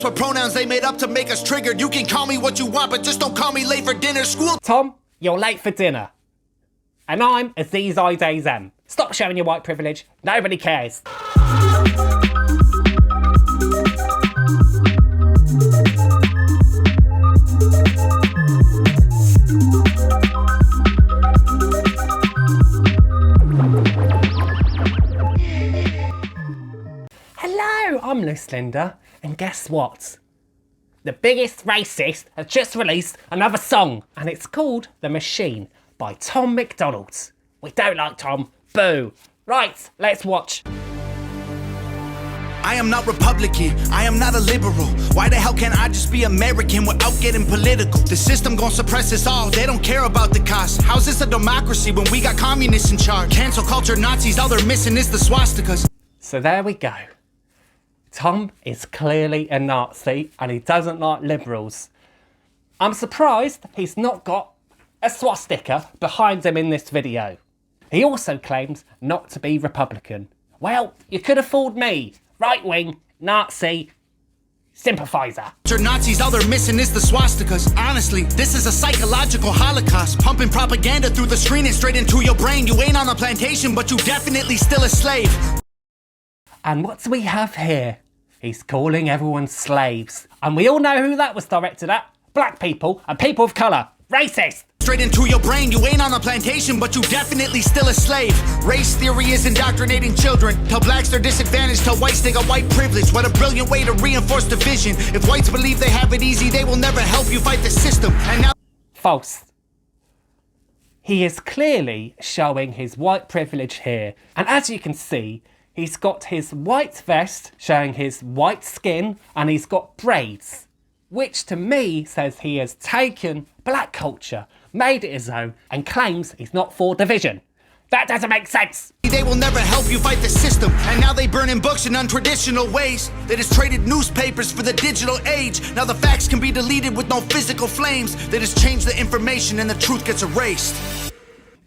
For pronouns they made up to make us triggered. You can call me what you want, but just don't call me late for dinner. School. Tom, you're late for dinner. And I'm Aziz Idays M. Stop showing your white privilege. Nobody cares. Hello, I'm Luce Linda, and guess what? The biggest racist has just released another song, and it's called The Machine by Tom Macdonald. We don't like Tom. Boo. Right, let's watch. I am not Republican, I am not a liberal. Why the hell can't I just be American without getting political? The system gon' suppress us all, they don't care about the cost. How's this a democracy when we got communists in charge? Cancel culture Nazis, all they're missing is the swastikas. So there we go. Tom is clearly a Nazi and he doesn't like liberals. I'm surprised he's not got a swastika behind him in this video. He also claims not to be Republican. Well, you could have fooled me. Right-wing, Nazi, sympathiser. Nazis, all they're missing is the swastikas. Honestly, this is a psychological holocaust. Pumping propaganda through the screen and straight into your brain. You ain't on a plantation, but you definitely still a slave. And what do we have here? He's calling everyone slaves. And we all know who that was directed at. Black people and people of colour. Racist! Straight into your brain, you ain't on a plantation, but you definitely still a slave. Race theory is indoctrinating children. Tell blacks they're disadvantaged, tell whites they got white privilege. What a brilliant way to reinforce division. If whites believe they have it easy, they will never help you fight the system. And now... False. He is clearly showing his white privilege here. And as you can see, he's got his white vest showing his white skin and he's got braids, which to me says he has taken black culture, made it his own and claims he's not for division. That doesn't make sense. They will never help you fight the system. And now they burning books in untraditional ways. They just traded newspapers for the digital age. Now the facts can be deleted with no physical flames. They just change the information and the truth gets erased.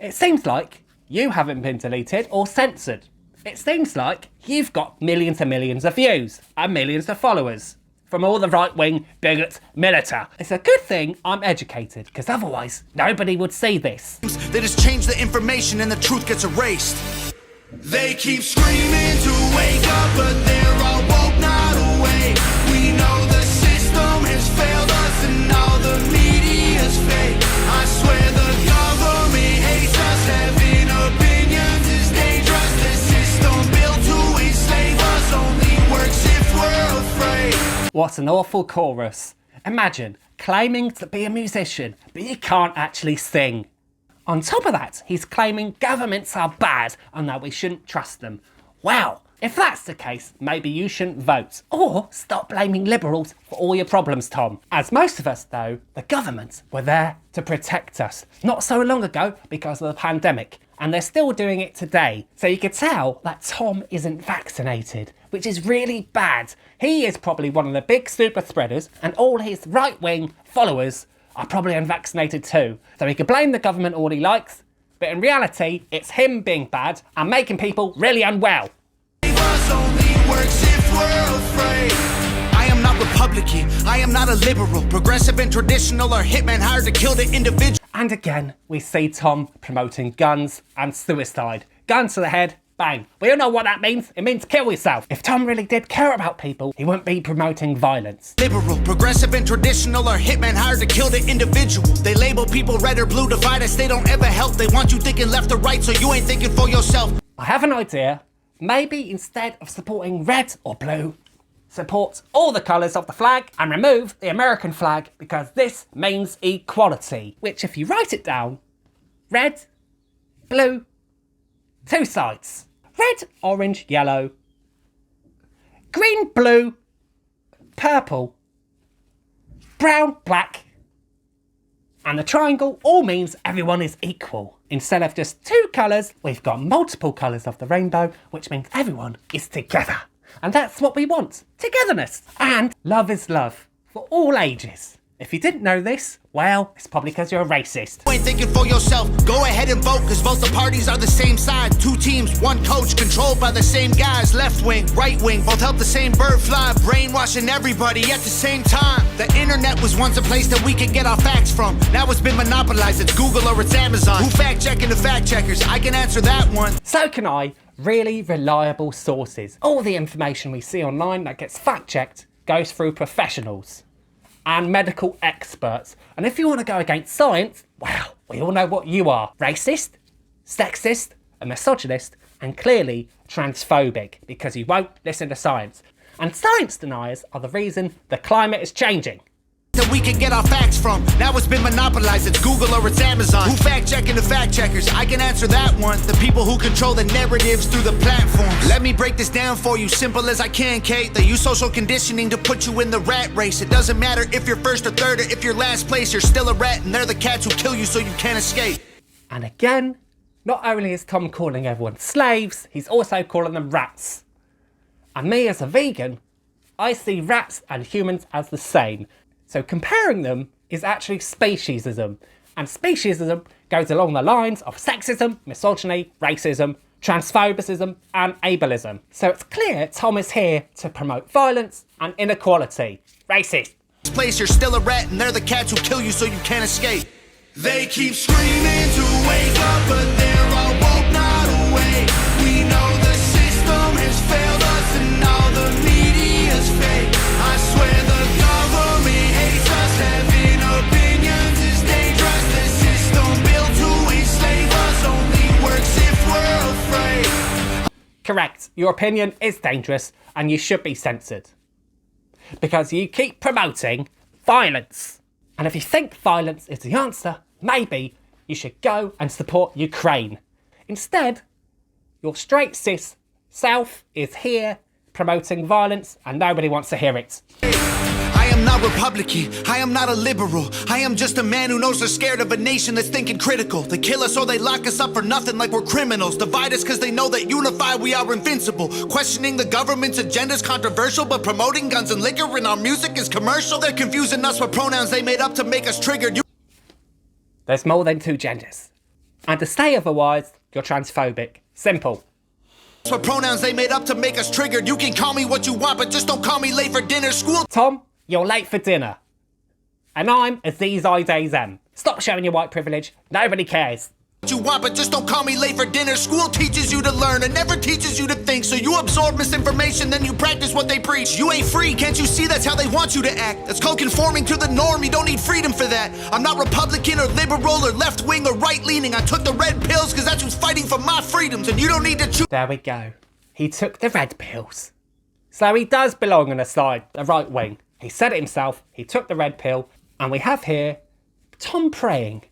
It seems like you haven't been deleted or censored. It seems like you've got millions and millions of views and millions of followers from all the right-wing bigot milita. It's a good thing I'm educated, because otherwise nobody would see this. They just change the information and the truth gets erased. They keep screaming to wake up, but they're all woke, not awake. We know the system has failed us and all the media's fake. I swear the government hates us, having opinions is dangerous. The system built to enslave us only works if we're afraid. What an awful chorus. Imagine claiming to be a musician, but you can't actually sing. On top of that, he's claiming governments are bad and that we shouldn't trust them. Well, if that's the case, maybe you shouldn't vote. Or stop blaming liberals for all your problems, Tom. As most of us know, the government were there to protect us. Not so long ago because of the pandemic. And they're still doing it today. So you could tell that Tom isn't vaccinated, which is really bad. He is probably one of the big super spreaders and all his right-wing followers are probably unvaccinated too. So he could blame the government all he likes, but in reality, it's him being bad and making people really unwell. I am not Republican, I am not a liberal. Progressive and traditional are hitmen hired to kill the individual. And again, we see Tom promoting guns and suicide. Guns to the head, bang. We all know what that means. It means kill yourself. If Tom really did care about people, he wouldn't be promoting violence. Liberal, progressive and traditional are hitmen hired to kill the individual. They label people red or blue, divide us, they don't ever help. They want you thinking left or right, so you ain't thinking for yourself. I have an idea. Maybe instead of supporting red or blue, support all the colours of the flag and remove the American flag because this means equality. Which if you write it down, red, blue, two sides. Red, orange, yellow, green, blue, purple, brown, black, and the triangle all means everyone is equal. Instead of just two colours, we've got multiple colours of the rainbow, which means everyone is together. And that's what we want, togetherness. And love is love, for all ages. If you didn't know this, well, it's probably because you're a racist. You ain't thinking for yourself, go ahead and vote, cause both the parties are the same side. Two teams, one coach, controlled by the same guys. Left wing, right wing, both help the same bird fly. Brainwashing everybody at the same time. The internet was once a place that we could get our facts from. Now it's been monopolized, it's Google or it's Amazon. Who fact checking the fact checkers? I can answer that one. So can I. Really reliable sources. All the information we see online that gets fact checked goes through professionals and medical experts. And if you want to go against science, well, we all know what you are. Racist, sexist, a misogynist, and clearly transphobic, because you won't listen to science. And science deniers are the reason the climate is changing. That we can get our facts from. Now it's been monopolized, it's Google or it's Amazon. Who fact checking the fact checkers? I can answer that one. The people who control the narratives through the platforms. Let me break this down for you, simple as I can, Kate. They use social conditioning to put you in the rat race. It doesn't matter if you're first or third or if you're last place, you're still a rat, and they're the cats who kill you so you can't escape. And again, not only is Tom calling everyone slaves, he's also calling them rats. And me as a vegan, I see rats and humans as the same. So comparing them is actually speciesism. And speciesism goes along the lines of sexism, misogyny, racism, transphobicism, and ableism. So it's clear Tom is here to promote violence and inequality. Racist. This place, you're still a rat, and they're the cats who kill you so you can't escape. They keep screaming to wake up, but they're all woke, not awake. We know the system has failed us, and all the media's fake. I swear the government hates us. Having opinions is dangerous. The system built to enslave us only works if we're afraid. Correct. Your opinion is dangerous, and you should be censored. Because you keep promoting violence. And if you think violence is the answer, maybe you should go and support Ukraine. Instead, your straight cis self is here promoting violence and nobody wants to hear it. I am not Republican, I am not a liberal. I am just a man who knows they're scared of a nation that's thinking critical. They kill us or they lock us up for nothing like we're criminals. Divide us cause they know that unified we are invincible. Questioning the government's agenda is controversial, but promoting guns and liquor in our music is commercial. They're confusing us with pronouns they made up to make us triggered. There's more than two genders. And to say otherwise, you're transphobic. Simple. What pronouns they made up to make us triggered. You can call me what you want, but just don't call me late for dinner. School. Tom, you're late for dinner. And I'm Aziz Idazem. Stop showing your white privilege. Nobody cares. What you want, but just don't call me late for dinner. School teaches you to learn and never teaches you to think. So you absorb misinformation, then you practice what they preach. You ain't free, can't you see that's how they want you to act? That's called conforming to the norm, you don't need freedom for that. I'm not Republican or liberal or left wing or right leaning. I took the red pills cause that's who's fighting for my freedoms, and you don't need to choose. There we go. He took the red pills. So he does belong on the side, the right wing. He said it himself, he took the red pill, and we have here Tom praying.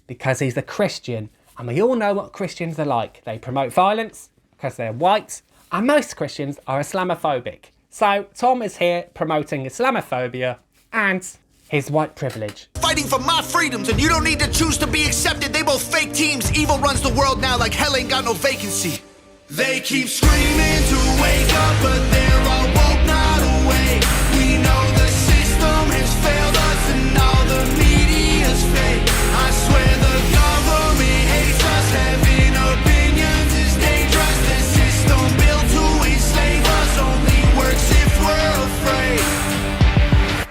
Because he's a Christian, and we all know what Christians are like. They promote violence because they're white, and most Christians are Islamophobic. So Tom is here promoting Islamophobia and his white privilege. Fighting for my freedoms, and you don't need to choose to be accepted. They both fake teams. Evil runs the world now like hell ain't got no vacancy. They keep screaming to wake up, but they're all woke, not awake. We know the system has failed us, and all the media's fake. I swear the government hates us. Having opinions is dangerous. The system built to enslave us only works if we're afraid.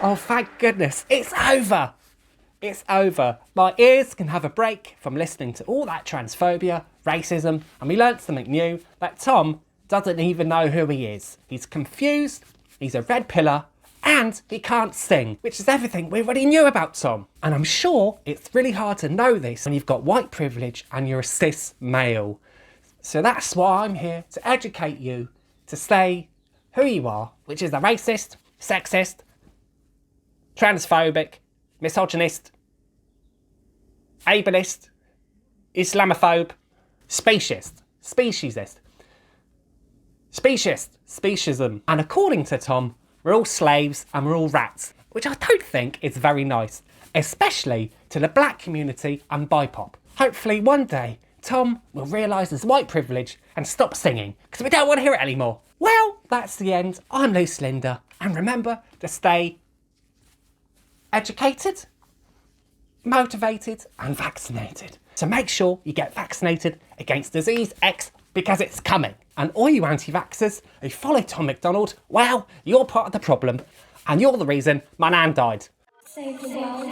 Oh, thank goodness, it's over. It's over. My ears can have a break from listening to all that transphobia, racism, and we learnt something new, that Tom doesn't even know who he is. He's confused, he's a red pillar, and he can't sing, which is everything we already knew about Tom. And I'm sure it's really hard to know this when you've got white privilege and you're a cis male. So that's why I'm here, to educate you, to say who you are, which is a racist, sexist, transphobic, misogynist, ableist, Islamophobe, speciesist, speciesism. And according to Tom, we're all slaves and we're all rats, which I don't think is very nice, especially to the black community and BIPOC. Hopefully one day, Tom will realise his white privilege and stop singing, because we don't want to hear it anymore. Well, that's the end. I'm Loose Linda, and remember to stay educated, motivated and vaccinated. So make sure you get vaccinated against disease X because it's coming. And all you anti-vaxxers who follow Tom Macdonald, well, you're part of the problem and you're the reason my nan died. Save the world.